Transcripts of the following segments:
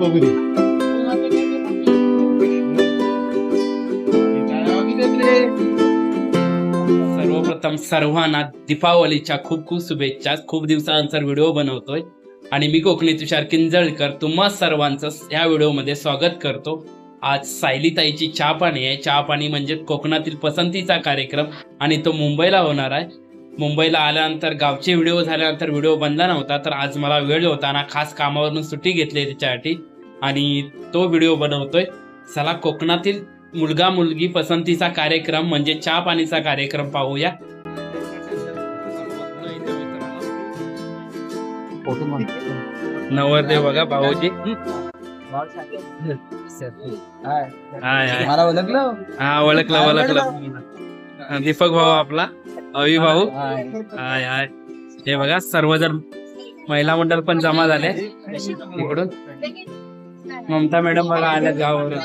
बघू दे. सर्वप्रथम सर्वांना दीपावलीच्या खूप खूप शुभेच्छा. खूप दिवसानंतर व्हिडिओ बनवतोय आणि मी कोकणी तुषार किंजळकर तुम्हा सर्वांचं या व्हिडिओमध्ये स्वागत करतो. आज सायलीताईची चहा पाणी आहे. चहा पाणी म्हणजे कोकणातील पसंतीचा कार्यक्रम आणि तो मुंबईला होणार आहे. मुंबईला आल्यानंतर गावचे व्हिडिओ झाल्यानंतर व्हिडिओ बनला नव्हता, तर आज मला वेळ होता ना, खास कामावरून सुट्टी घेतली त्याच्यासाठी आणि तो व्हिडिओ बनवतोय. चला कोकणातील मुलगा मुलगी पसंतीचा कार्यक्रम म्हणजे चहा पाणीचा कार्यक्रम पाहूया. नवरदेव बघा भाऊजी. मला ओळखलं. हा ओळखलं. दीपक भाऊ आपला, अवी भाऊ. हाय हाय. हे बघा सर्वजण महिला मंडळ पण जमा झाले इकडून. ममता मॅडम बघा आल्या गावावरून.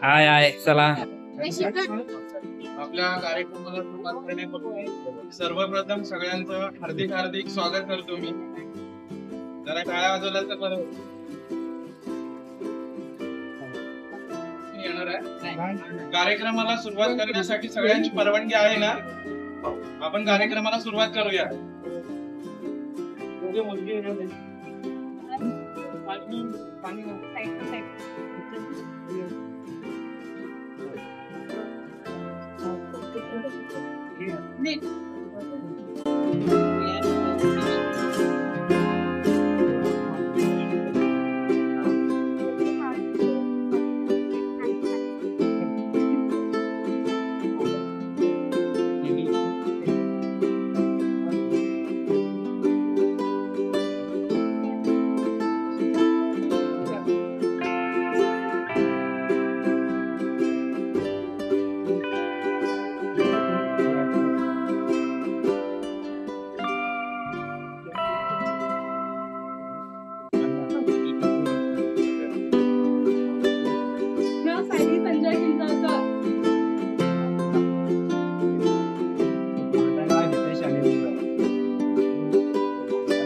हाय हाय. चला आपल्या कार्यक्रमाला सुरुवात करण्यापूर्वी सर्वप्रथम सगळ्यांचं हार्दिक हार्दिक स्वागत करतो मी. जरा टाळ्या वाजवल्या तर बरं येणार आहे. कार्यक्रमाला सुरुवात करण्यासाठी सगळ्यांची परवानगी आहे ना? आपण कार्यक्रमाला सुरुवात करूया.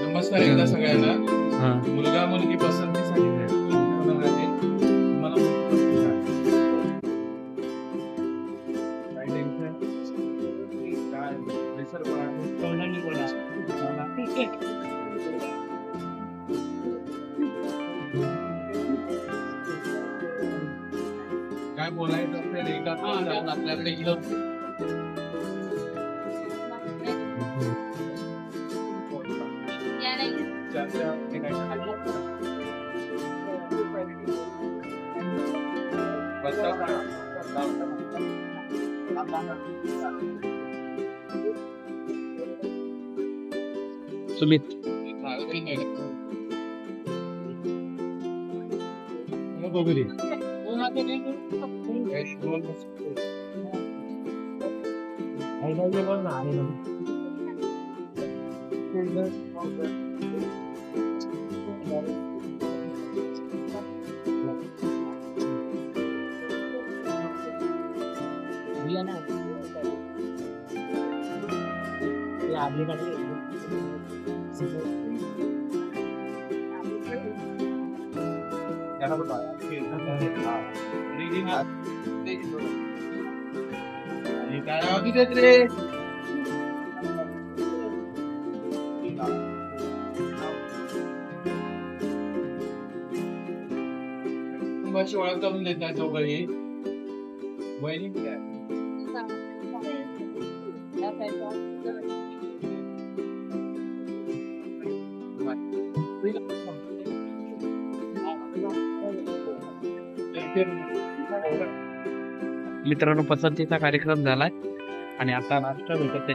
नमस्कार एकदा सगळ्यांना. मुलगा मुलगी पसंतीसाठी काय बोलायचं असेल एका आपल्याकडे सुमित. बघू दे. कुटुंबाची ओळख करून देतात दोघंही. वहिनी मित्रांनो पसंतीचा कार्यक्रम झालाय आणि आता नाश्ता भेटत आहे.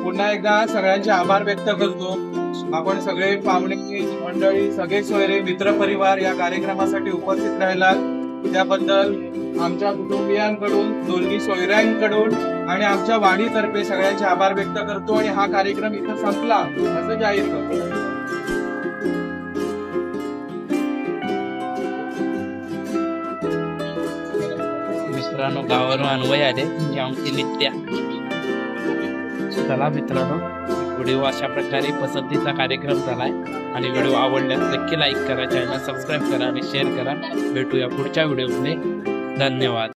पुन्हा एकदा सगळ्यांचे आभार व्यक्त करतो. आपण सगळे पाहुणे मंडळी, सगळे सोयरे, मित्र परिवार या कार्यक्रमासाठी उपस्थित राहिलात त्याबद्दल आमच्या कुटुंबियांकडून, दोन्ही सोयऱ्यांकडून आणि आमच्या वाडीतर्फे सगळ्यांचे आभार व्यक्त करतो आणि हा कार्यक्रम इथं संपला असं जाहीर करतो. मित्रांनो गावावरून अन्वय आले की आमची नित्या. चला मित्रांनो, व्हिडिओ अशा प्रकारे पसंतीचा कार्यक्रम झालाय आणि व्हिडिओ आवडल्यास नक्की लाईक करा, चॅनल सबस्क्राईब करा आणि शेअर करा. भेटूया पुढच्या व्हिडिओमध्ये. धन्यवाद.